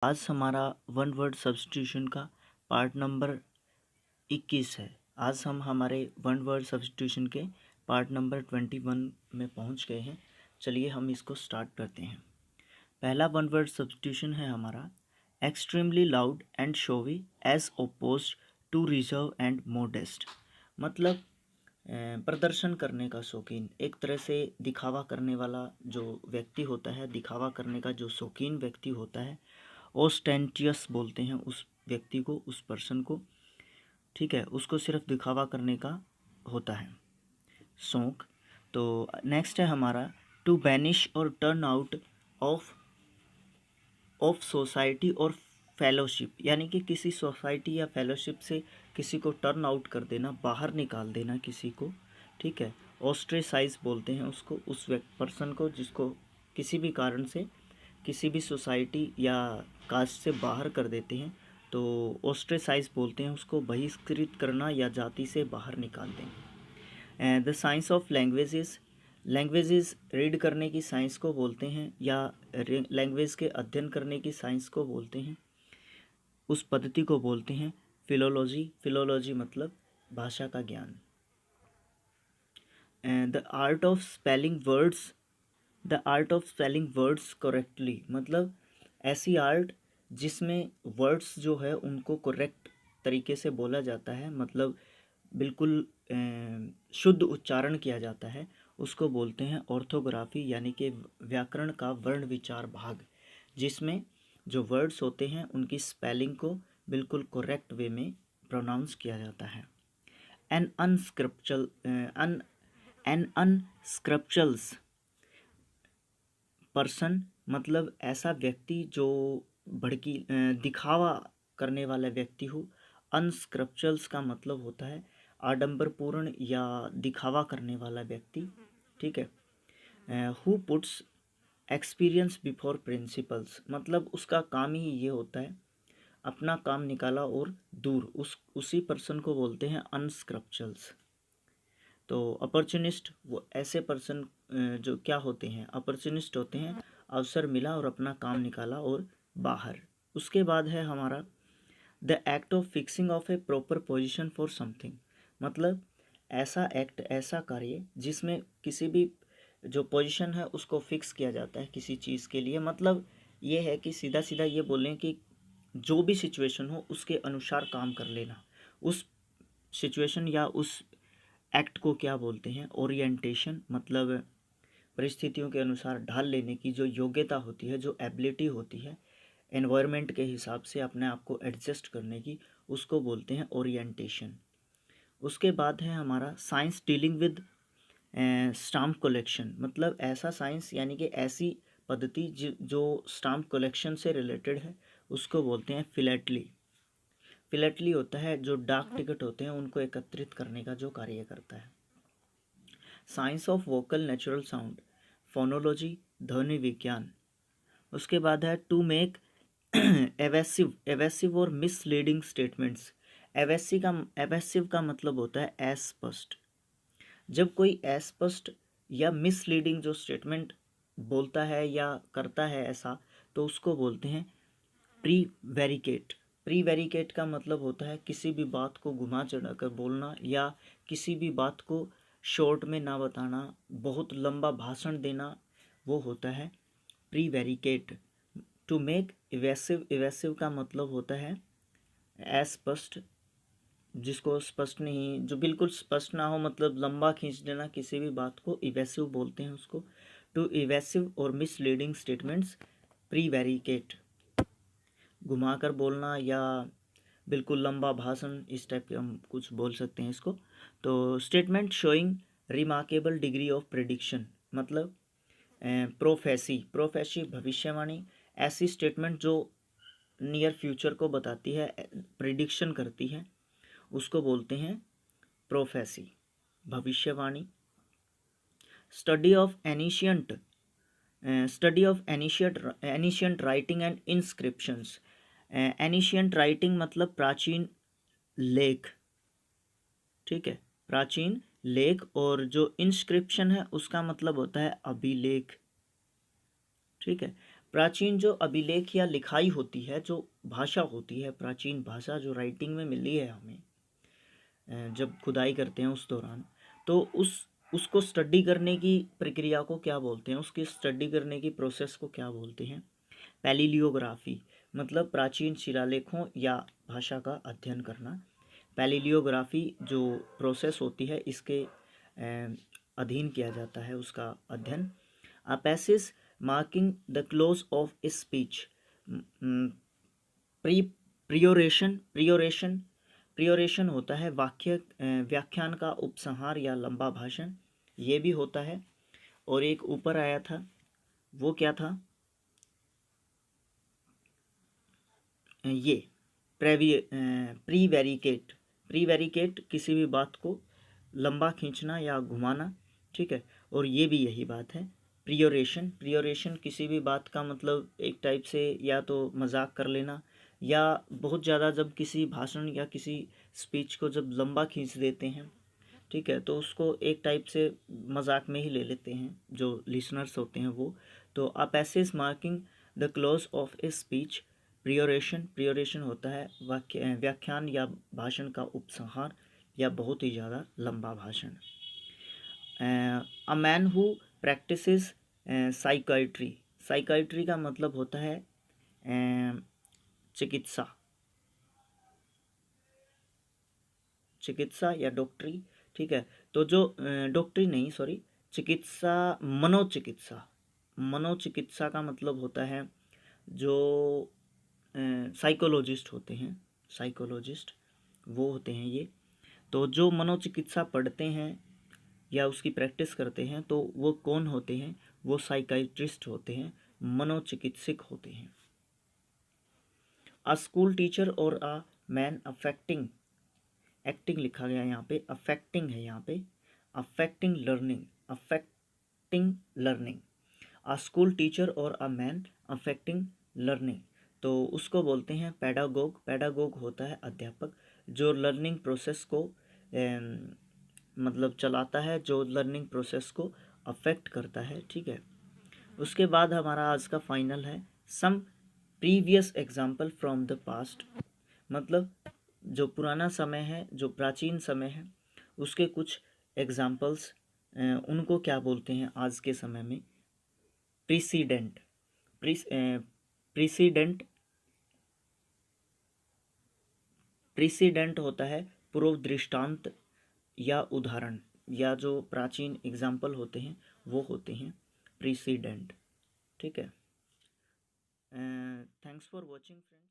आज हमारा one word substitution का पार्ट नंबर 21 है। आज हम हमारे वन वर्ड सब्स्टिट्यूशन के पार्ट नंबर 21 में पहुंच गए हैं। चलिए हम इसको स्टार्ट करते हैं। पहला वन वर्ड सब्स्टिट्यूशन है हमारा extremely loud and showy as opposed to reserve and modest. मतलब प्रदर्शन करने का शौकीन, एक तरह से दिखावा करने वाला जो व्यक्ति होता है, दिखावा करने का जो शौकीन व्यक्ति होता है, ओस्टेंटियस बोलते हैं उस व्यक्ति को, उस पर्सन को। ठीक है, उसको सिर्फ दिखावा करने का होता है शौक। तो नेक्स्ट है हमारा टू बैनिश और टर्न आउट ऑफ सोसाइटी और फेलोशिप, यानी कि किसी सोसाइटी या फेलोशिप से किसी को टर्न आउट कर देना, बाहर निकाल देना किसी को। ठीक है, ऑस्ट्रेसाइज बोलते हैं उसको, उस पर्सन को जिसको किसी भी कारण से किसी भी सोसाइटी या कास्ट से बाहर कर देते हैं, तो ऑस्ट्रेसाइज बोलते हैं उसको, बहिष्कृत करना या जाति से बाहर निकाल दें। The science of languages read करने की साइंस को बोलते हैं, या लैंग्वेज के अध्ययन करने की साइंस को बोलते हैं, उस पद्धति को बोलते हैं फिलोलॉजी मतलब भाषा का ज्ञान। The art of spelling words correctly, मतलब ऐसी आर्ट जिसमें वर्ड्स जो है उनको करेक्ट तरीके से बोला जाता है, मतलब बिल्कुल शुद्ध उच्चारण किया जाता है, उसको बोलते हैं ऑर्थोग्राफी, यानी कि व्याकरण का वर्ण विचार भाग, जिसमें जो वर्ड्स होते हैं उनकी स्पेलिंग को बिल्कुल करेक्ट वे में प्रोनाउंस किया जाता है। एन अनस्क्रिप्चल्स पर्सन, मतलब ऐसा व्यक्ति जो दिखावा करने वाला व्यक्ति हो। अनस्क्रिप्चल्स का मतलब होता है आडंबरपूर्ण या दिखावा करने वाला व्यक्ति। ठीक है, who puts experience before principles, मतलब उसका काम ही ये होता है, अपना काम निकाला और दूर, उसी पर्सन को बोलते हैं अनस्क्रिप्चल्स। तो अपॉर्चुनिस्ट वो ऐसे पर्सन जो क्या होते हैं, अपॉर्चुनिस्ट होते हैं, अवसर मिला और अपना काम निकाला और बाहर। उसके बाद है हमारा the act of fixing of A proper position for something, मतलब ऐसा एक्ट, ऐसा कार्य जिसमें किसी भी जो पोजीशन है उसको फिक्स किया जाता है किसी चीज़ के लिए। मतलब ये है कि सीधा सीधा ये बोलें कि जो भी सिचुएशन हो उसके अनुसार काम कर लेना। उस सिचुएशन या उस एक्ट को क्या बोलते हैं, ओरिएंटेशन, मतलब परिस्थितियों के अनुसार ढाल लेने की जो योग्यता होती है, जो एबिलिटी होती है, एनवायरनमेंट के हिसाब से अपने आप को एडजस्ट करने की, उसको बोलते हैं ओरिएंटेशन। उसके बाद है हमारा science dealing with stamp collection, मतलब ऐसा साइंस यानी कि ऐसी पद्धति जो स्टाम्प कलेक्शन से रिलेटेड है, उसको बोलते हैं फिलेटली। फिलेटली होता है जो डाक टिकट होते हैं उनको एकत्रित करने का जो कार्य करता है। Science of vocal natural sound, phonology, ध्वनि विज्ञान। उसके बाद है टू मेक एवेसिव और मिसलीडिंग स्टेटमेंट्स। एवेसिव का मतलब होता है अस्पष्ट। जब कोई अस्पष्ट या मिसलीडिंग जो स्टेटमेंट बोलता है या करता है ऐसा, तो उसको बोलते हैं प्रीवेरिकेट। प्रीवेरिकेट का मतलब होता है किसी भी बात को घुमा चढ़ा कर बोलना, या किसी भी बात को शॉर्ट में ना बताना, बहुत लंबा भाषण देना, वो होता है प्रीवेरिकेट। टू मेक इवेसिव का मतलब होता है अस्पष्ट, जिसको स्पष्ट नहीं, जो बिल्कुल स्पष्ट ना हो, मतलब लंबा खींच देना किसी भी बात को, इवेसिव बोलते हैं उसको। टू इवेसिव और मिसलीडिंग स्टेटमेंट्स प्रीवेरिकेट, घुमाकर बोलना या बिल्कुल लंबा भाषण, इस टाइप के हम कुछ बोल सकते हैं इसको। तो statement showing remarkable degree of prediction, मतलब प्रोफेसी भविष्यवाणी, ऐसी स्टेटमेंट जो नियर फ्यूचर को बताती है, प्रिडिक्शन करती है, उसको बोलते हैं प्रोफेसी, भविष्यवाणी। Study of ancient writing and inscriptions. Ancient writing मतलब प्राचीन लेख। ठीक है, प्राचीन लेख। और जो इंस्क्रिप्शन है उसका मतलब होता है अभिलेख। ठीक है, प्राचीन जो अभिलेख या लिखाई होती है, जो भाषा होती है, प्राचीन भाषा जो राइटिंग में मिली है हमें जब खुदाई करते हैं उस दौरान, तो उसको स्टडी करने की प्रक्रिया को क्या बोलते हैं, उसकी स्टडी करने की प्रोसेस को क्या बोलते हैं? पैलिलियोग्राफी, मतलब प्राचीन शिलालेखों या भाषा का अध्ययन करना। पैलिलियोग्राफी जो प्रोसेस होती है, इसके अधीन किया जाता है उसका अध्ययन। A passage marking the close of speech, pre peroration होता है व्याख्यान का उपसंहार या लंबा भाषण, ये भी होता है। और एक ऊपर आया था, वो क्या था? ये प्रीवेरिकेट किसी भी बात को लंबा खींचना या घुमाना, ठीक है। और ये भी यही बात है। प्रियोरेशन किसी भी बात का मतलब एक टाइप से या तो मजाक कर लेना, या बहुत ज़्यादा जब किसी भाषण या किसी स्पीच को जब लंबा खींच देते हैं, ठीक है, तो उसको एक टाइप से मजाक में ही ले लेते हैं जो लिसनर्स होते हैं वो। तो a passage marking the close of a speech, peroration होता है व्याख्यान या भाषण का उपसंहार या बहुत ही ज़्यादा लंबा भाषण। A man who practices psychiatry का मतलब होता है चिकित्सा या डॉक्टरी, ठीक है। तो जो डॉक्टरी नहीं, सॉरी, चिकित्सा, मनोचिकित्सा का मतलब होता है जो साइकोलॉजिस्ट होते हैं, वो होते हैं ये। तो जो मनोचिकित्सा पढ़ते हैं या उसकी प्रैक्टिस करते हैं, तो वो कौन होते हैं? वो साइकाइट्रिस्ट होते हैं, मनोचिकित्सक होते हैं। अ स्कूल टीचर और अ मैन अफेक्टिंग, एक्टिंग लिखा गया यहाँ पे, अफेक्टिंग है यहाँ पे, अफेक्टिंग लर्निंग। अ स्कूल टीचर और अ मैन अफेक्टिंग लर्निंग, तो उसको बोलते हैं पैडागोग होता है अध्यापक, जो लर्निंग प्रोसेस को मतलब चलाता है, जो लर्निंग प्रोसेस को अफेक्ट करता है, ठीक है। उसके बाद हमारा आज का फाइनल है some previous example from the past, मतलब जो पुराना समय है, जो प्राचीन समय है, उसके कुछ एग्जाम्पल्स, उनको क्या बोलते हैं आज के समय में? प्रीसीडेंट प्रीसीडेंट प्रीसीडेंट होता है पूर्व दृष्टांत या उदाहरण, या जो प्राचीन एग्जाम्पल होते हैं वो होते हैं प्रीसीडेंट, ठीक है। Thanks for watching friends.